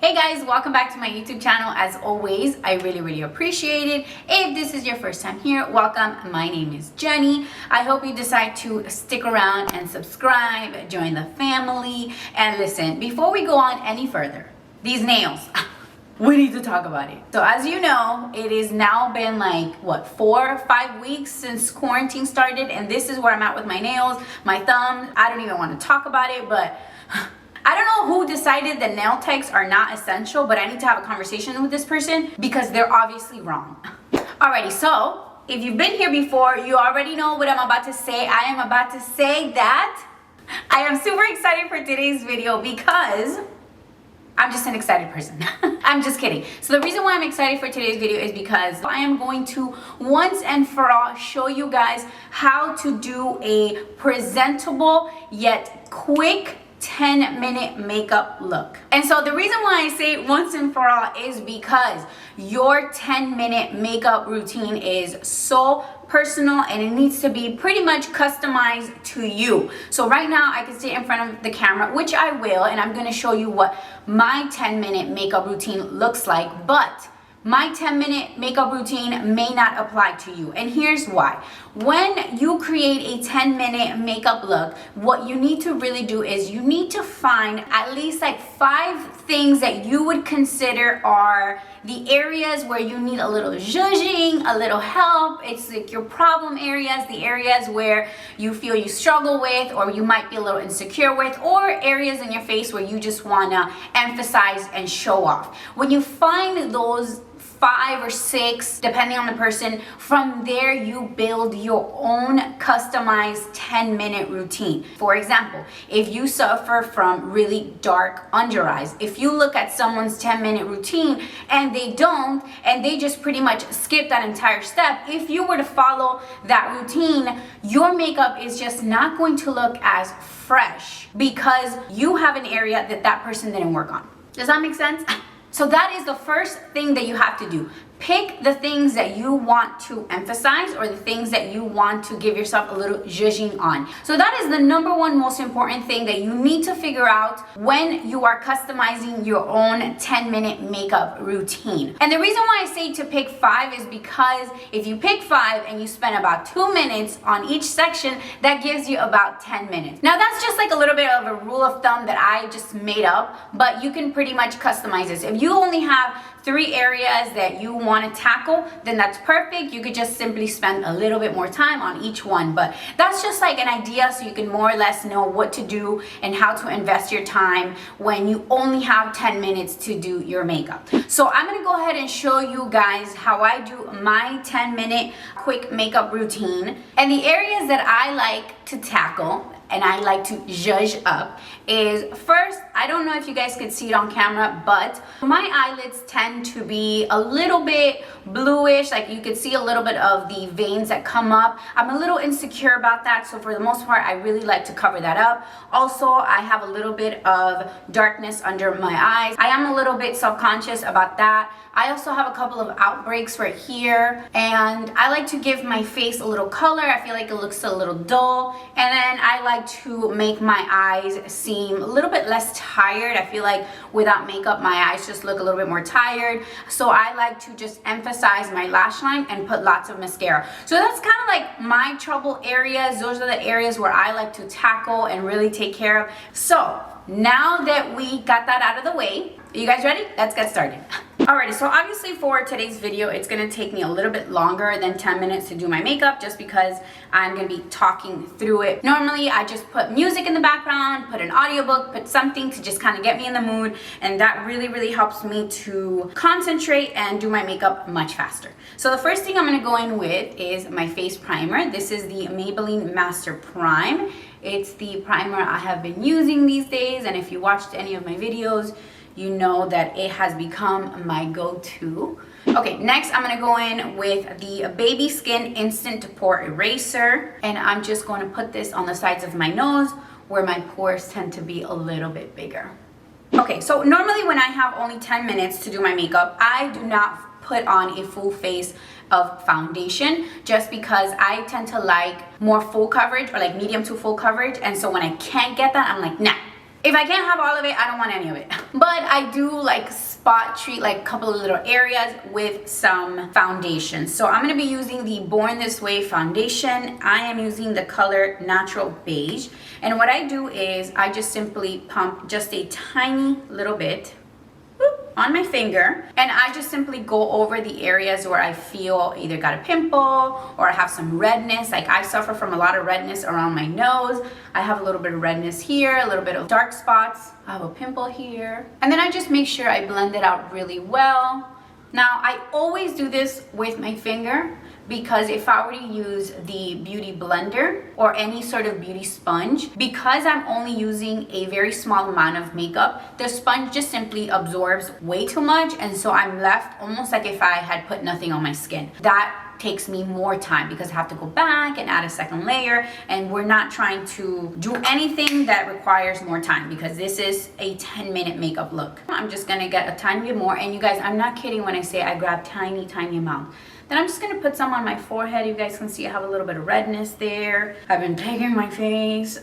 Hey guys, welcome back to my YouTube channel. As always, I really appreciate it. If this is your first time here, welcome. My name is Jenny. I hope you decide to stick around and subscribe, join the family. And listen, before we go on any further, these nails, we need to talk about it. So as you know, it has now been like, what, 4 or 5 weeks since quarantine started, and this is where I'm at with my nails, my thumbs. I don't even want to talk about it, but I don't know who decided that nail techs are not essential, but I need to have a conversation with this person because they're obviously wrong. Alrighty, so if you've been here before, you already know what I'm about to say. I am about to say that I am super excited for today's video because I'm just an excited person. I'm just kidding. So the reason why I'm excited for today's video is because I am going to once and for all show you guys how to do a presentable yet quick 10-minute makeup look. And so the reason why I say once and for all is because your 10-minute makeup routine is so personal and it needs to be pretty much customized to you. So right now I can sit in front of the camera, which I will, and I'm going to show you what my 10-minute makeup routine looks like, but my 10-minute makeup routine may not apply to you, and here's why. When you create a 10-minute makeup look, what you need to really do is you need to find at least like 5 things that you would consider are the areas where you need a little zhuzhing, a little help. It's like your problem areas, the areas where you feel you struggle with or you might be a little insecure with, or areas in your face where you just want to emphasize and show off. When you find those 5 or 6, depending on the person, from there you build your own customized 10-minute routine. For example, if you suffer from really dark under eyes, if you look at someone's 10-minute routine and they don't, and they just pretty much skip that entire step, if you were to follow that routine, your makeup is just not going to look as fresh because you have an area that that person didn't work on. Does that make sense? So that is the first thing that you have to do. Pick the things that you want to emphasize or the things that you want to give yourself a little zhuzhing on. So that is the number one most important thing that you need to figure out when you are customizing your own 10-minute makeup routine. And the reason why I say to pick 5 is because if you pick 5 and you spend about 2 minutes on each section, that gives you about 10 minutes. Now that's just like a little bit of a rule of thumb that I just made up, but you can pretty much customize this. If you only have 3 areas that you want to tackle, then that's perfect. You could just simply spend a little bit more time on each one, but that's just like an idea so you can more or less know what to do and how to invest your time when you only have 10 minutes to do your makeup. So I'm going to go ahead and show you guys how I do my 10-minute quick makeup routine, and the areas that I like to tackle and I like to zhuzh up is, first, I don't know if you guys can see it on camera, but my eyelids tend to be a little bit bluish, like you could see a little bit of the veins that come up. I'm a little insecure about that, so for the most part I really like to cover that up. Also, I have a little bit of darkness under my eyes. I am a little bit self-conscious about that. I also have a couple of outbreaks right here, and I like to give my face a little color. I feel like it looks a little dull, and then I like to make my eyes seem a little bit less tired. I feel like without makeup my eyes just look a little bit more tired, so I like to just emphasize my lash line and put lots of mascara. So that's kind of like my trouble areas. Those are the areas where I like to tackle and really take care of. So now that we got that out of the way, are you guys ready? Let's get started. Alrighty, so obviously for today's video, it's going to take me a little bit longer than 10 minutes to do my makeup just because I'm going to be talking through it. Normally, I just put music in the background, put an audiobook, put something to just kind of get me in the mood, and that really helps me to concentrate and do my makeup much faster. So the first thing I'm going to go in with is my face primer. This is the Maybelline Master Prime. It's the primer I have been using these days, and if you watched any of my videos, you know that it has become my go-to. Okay, next I'm gonna go in with the Baby Skin Instant Pore Eraser, and I'm just going to put this on the sides of my nose where my pores tend to be a little bit bigger. Okay, so normally when I have only 10 minutes to do my makeup, I do not put on a full face of foundation just because I tend to like more full coverage or like medium to full coverage, and so when I can't get that, I'm like, nah, If I can't have all of it, I don't want any of it. But I do like spot treat like a couple of little areas with some foundation. So I'm going to be using the Born This Way foundation. I am using the color Natural Beige. And what I do is I just simply pump just a tiny little bit on my finger, and I just simply go over the areas where I feel either got a pimple or I have some redness. Like I suffer from a lot of redness around my nose. I have a little bit of redness here, a little bit of dark spots. I have a pimple here. And then I just make sure I blend it out really well. Now I always do this with my finger, because if I were to use the beauty blender or any sort of beauty sponge, because I'm only using a very small amount of makeup, the sponge just simply absorbs way too much, and so I'm left almost like if I had put nothing on my skin. That takes me more time because I have to go back and add a second layer, and we're not trying to do anything that requires more time because this is a 10-minute makeup look. I'm just gonna get a tiny bit more, and you guys, I'm not kidding when I say I grab tiny amount. Then I'm just gonna put some on my forehead. You guys can see I have a little bit of redness there. I've been picking my face.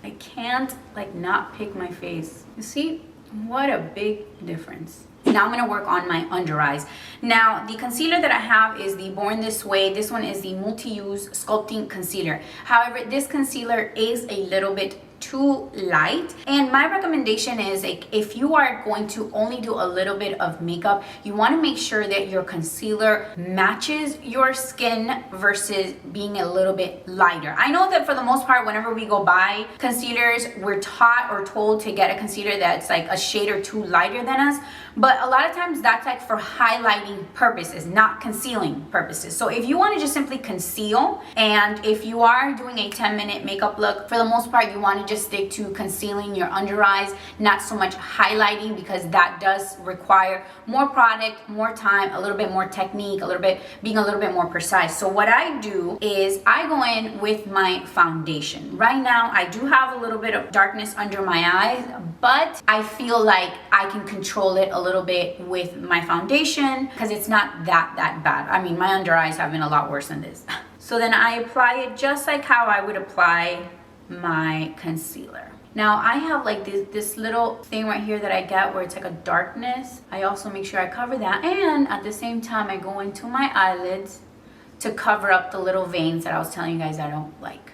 I can't like not pick my face. You see, what a big difference. Now I'm gonna work on my under eyes. Now the concealer that I have is the Born This Way. This one is the multi-use sculpting concealer. However, this concealer is a little bit too light, and my recommendation is like if you are going to only do a little bit of makeup, you want to make sure that your concealer matches your skin versus being a little bit lighter. I know that for the most part, whenever we go buy concealers, we're taught or told to get a concealer that's like a shade or two lighter than us, but a lot of times that's like for highlighting purposes, not concealing purposes. So if you want to just simply conceal, and if you are doing a 10-minute makeup look, for the most part you want to just stick to concealing your under eyes, not so much highlighting, because that does require more product, more time, a little bit more technique, being a little bit more precise. So what I do is I go in with my foundation. Right now I do have a little bit of darkness under my eyes, but I feel like I can control it a little bit with my foundation because it's not that bad. I mean, my under eyes have been a lot worse than this. So then I apply it just like how I would apply my concealer. Now I have like this little thing right here that I get where it's like a darkness. I also make sure I cover that, and at the same time I go into my eyelids to cover up the little veins that I was telling you guys I don't like.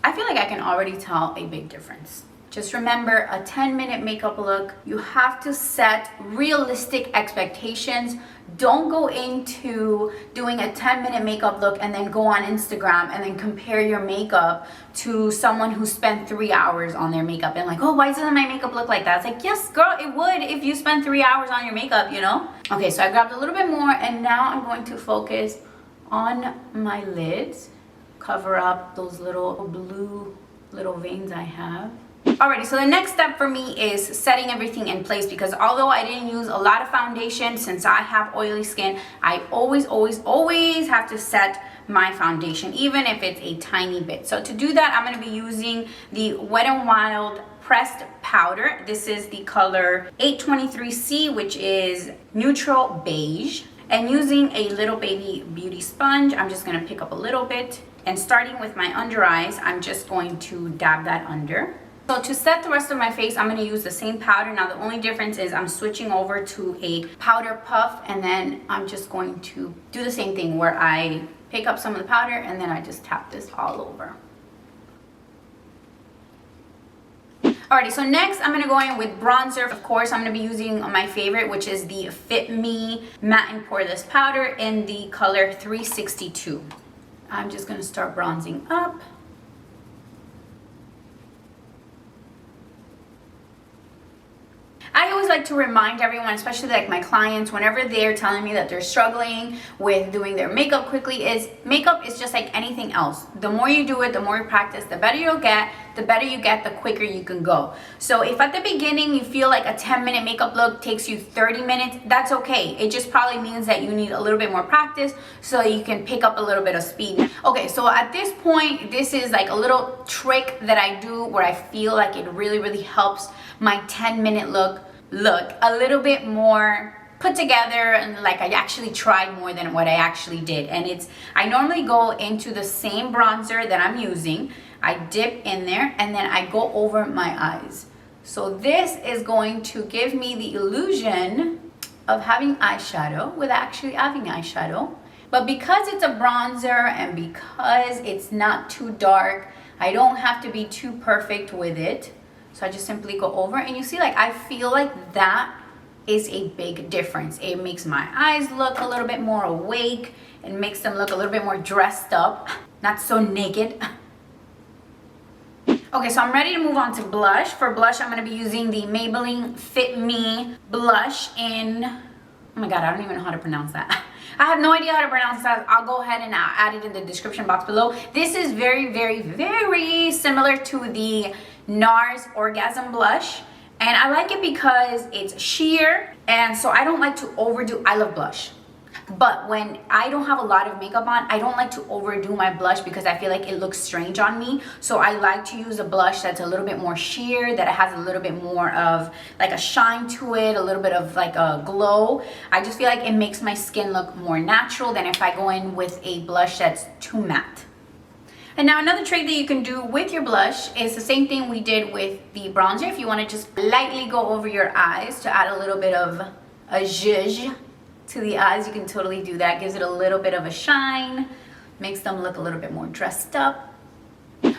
I feel like I can already tell a big difference. Just remember, a 10-minute makeup look, you have to set realistic expectations. Don't go into doing a 10-minute makeup look and then go on Instagram and then compare your makeup to someone who spent 3 hours on their makeup and like, oh, why doesn't my makeup look like that? It's like, yes, girl, it would if you spent 3 hours on your makeup, you know? Okay, so I grabbed a little bit more, and now I'm going to focus on my lids, cover up those little blue little veins I have. Alrighty, so the next step for me is setting everything in place, because although I didn't use a lot of foundation since I have oily skin, I always have to set my foundation, even if it's a tiny bit. So to do that, I'm going to be using the Wet n Wild pressed powder. This is the color 823C, which is neutral beige. And using a little baby beauty sponge, I'm just going to pick up a little bit. And starting with my under eyes, I'm just going to dab that under. So to set the rest of my face, I'm going to use the same powder. Now the only difference is I'm switching over to a powder puff, and then I'm just going to do the same thing where I pick up some of the powder and then I just tap this all over. Alrighty, so next I'm going to go in with bronzer. Of course, I'm going to be using my favorite, which is the Fit Me Matte and Poreless powder in the color 362. I'm just going to start bronzing up. I always like to remind everyone, especially like my clients, whenever they're telling me that they're struggling with doing their makeup quickly, is makeup is just like anything else. The more you do it, the more you practice, the better you'll get. The better you get, the quicker you can go. So if at the beginning you feel like a 10-minute makeup look takes you 30 minutes, that's okay. It just probably means that you need a little bit more practice so you can pick up a little bit of speed. Okay, so at this point, this is like a little trick that I do where I feel like it really helps my 10-minute look a little bit more put together and like I actually tried more than what I actually did. And I normally go into the same bronzer that I'm using. I dip in there and then I go over my eyes. So this is going to give me the illusion of having eyeshadow without actually having eyeshadow. But because it's a bronzer and because it's not too dark, I don't have to be too perfect with it. So I just simply go over, and you see, like, I feel like that is a big difference. It makes my eyes look a little bit more awake and makes them look a little bit more dressed up, not so naked. Okay, so I'm ready to move on to blush. For blush, I'm going to be using the Maybelline Fit Me blush in, oh my god, I don't even know how to pronounce that. I have no idea how to pronounce that. I'll go ahead and add it in the description box below. This is very, very, very similar to the NARS Orgasm blush. And I like it because it's sheer, and so I don't like to overdo. I love blush. But when I don't have a lot of makeup on, I don't like to overdo my blush because I feel like it looks strange on me. So I like to use a blush that's a little bit more sheer, that it has a little bit more of like a shine to it, a little bit of like a glow. I just feel like it makes my skin look more natural than if I go in with a blush that's too matte. And now another trick that you can do with your blush is the same thing we did with the bronzer. If you want to just lightly go over your eyes to add a little bit of a zhuzh to the eyes, you can totally do that. Gives it a little bit of a shine, makes them look a little bit more dressed up.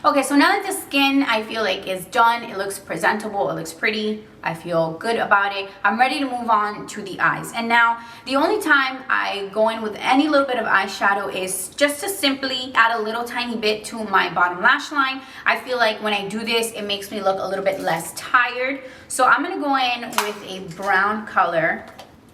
Okay, so now that the skin I feel like is done, it looks presentable, it looks pretty, I feel good about it, I'm ready to move on to the eyes. And now the only time I go in with any little bit of eyeshadow is just to simply add a little tiny bit to my bottom lash line. I feel like when I do this, it makes me look a little bit less tired. So I'm gonna go in with a brown color.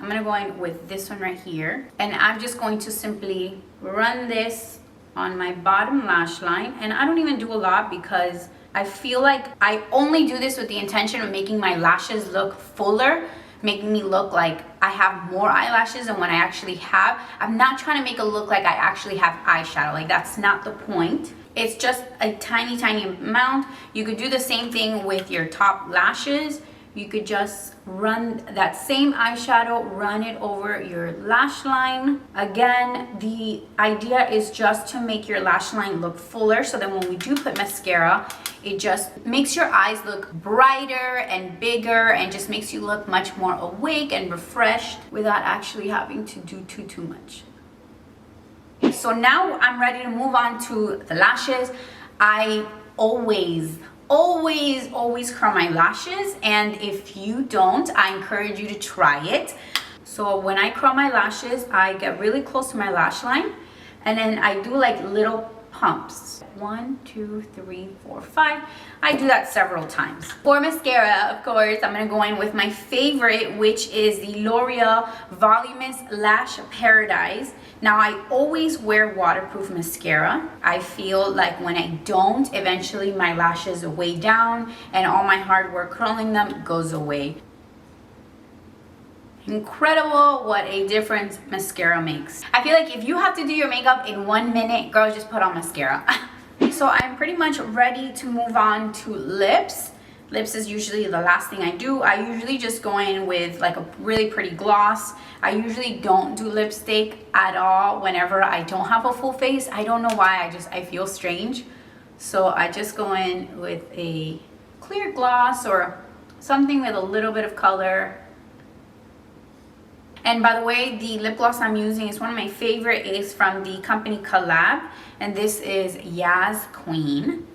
I'm gonna go in with this one right here, and I'm just going to simply run this on my bottom lash line. And I don't even do a lot because I feel like I only do this with the intention of making my lashes look fuller, making me look like I have more eyelashes than what I actually have. I'm not trying to make it look like I actually have eyeshadow. Like, that's not the point. It's just a tiny, tiny amount. You could do the same thing with your top lashes. You could just run that same eyeshadow, run it over your lash line. Again, the idea is just to make your lash line look fuller, so then when we do put mascara, it just makes your eyes look brighter and bigger and just makes you look much more awake and refreshed without actually having to do too much. So now I'm ready to move on to the lashes. I always curl my lashes, and if you don't, I encourage you to try it. So when I curl my lashes, I get really close to my lash line, and then I do like little pumps. 1, 2, 3, 4, 5. I do that several times. For mascara, of course, I'm gonna go in with my favorite, which is the L'Oreal Voluminous Lash Paradise. Now, I always wear waterproof mascara. I feel like when I don't, eventually my lashes weigh down and all my hard work curling them goes away. Incredible what a difference mascara makes. I feel like if you have to do your makeup in 1 minute, girl, just put on mascara. So I'm pretty much ready to move on to lips. Lips is usually the last thing I do. I usually just go in with like a really pretty gloss. I usually don't do lipstick at all whenever I don't have a full face. I don't know why, I feel strange. So I just go in with a clear gloss or something with a little bit of color. And by the way, the lip gloss I'm using is one of my favorite. It's from the company Collab, and this is Yaz Queen.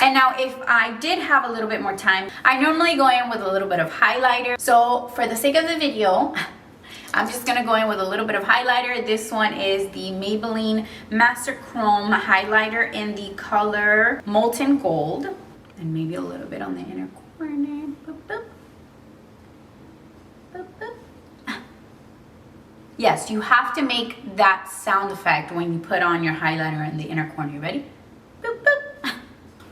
And now if I did have a little bit more time, I normally go in with a little bit of highlighter. So for the sake of the video, I'm just gonna go in with a little bit of highlighter. This one is the Maybelline Master Chrome highlighter in the color Molten Gold. And maybe a little bit on the inner corner. Boop, boop. Boop, boop. Yes, you have to make that sound effect when you put on your highlighter in the inner corner. You ready? Boop, boop.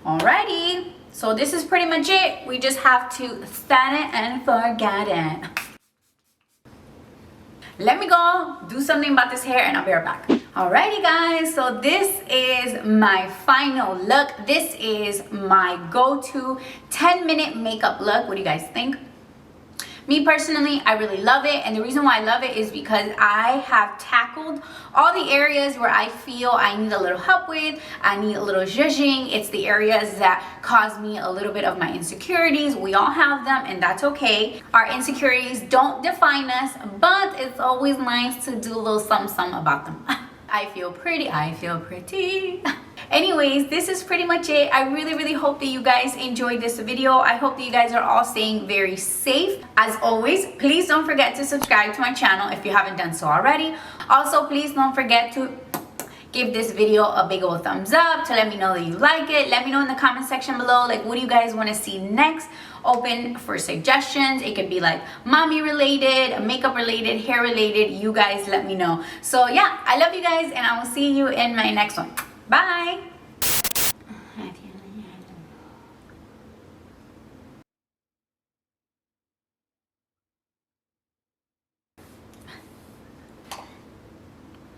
Alrighty, so this is pretty much it. We just have to set it and forget it. Let me go do something about this hair and I'll be right back. Alrighty guys, so this is my final look. This is my go-to 10-minute makeup look. What do you guys think? Me personally, I really love it, and the reason why I love it is because I have tackled all the areas where I feel I need a little help with, I need a little zhuzhing. It's the areas that cause me a little bit of my insecurities. We all have them, and that's okay. Our insecurities don't define us, but it's always nice to do a little something about them. I feel pretty. Anyways, this is pretty much it. I really hope that you guys enjoyed this video. I hope that you guys are all staying very safe. As always, please don't forget to subscribe to my channel if you haven't done so already. Also, please don't forget to give this video a big old thumbs up to let me know that you like it. Let me know in the comment section below, like, what do you guys want to see next? Open for suggestions. It could be like mommy related, makeup related, hair related. You guys let me know. So yeah, I love you guys, and I will see you in my next one. Bye.